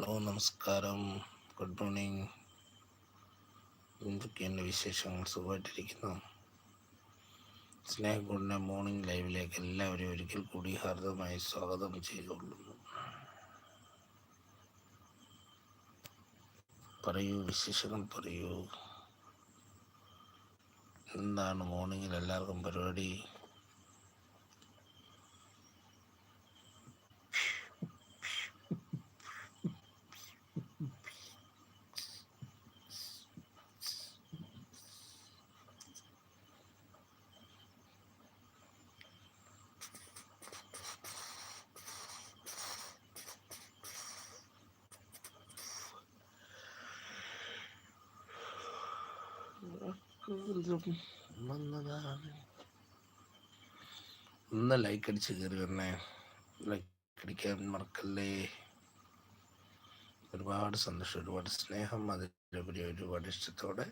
Hello, നമസ്കാരം, good morning. എന്തൊക്കെയുണ്ട് വിശേഷങ്ങൾ? സുഖമായിട്ടിരിക്കുന്നു. സ്നേഹഗുഡിൻ്റെ മോർണിംഗ് ലൈവിലേക്ക് എല്ലാവരും ഒരിക്കൽ കൂടി ഹാർദമായി സ്വാഗതം ചെയ്തുകൊള്ളുന്നു. പറയൂ, വിശേഷങ്ങൾ പറയൂ. എന്താണ് മോർണിംഗിൽ എല്ലാവർക്കും പരിപാടി? ഒന്ന് ലൈക്ക് അടിച്ച് കയറി വരണേ. ലൈക്ക് അടിക്കാൻ മറക്കല്ലേ. ഒരുപാട് സന്തോഷം, ഒരുപാട് സ്നേഹം, അതിലുപരി ഒരുപാട് ഇഷ്ടത്തോടെ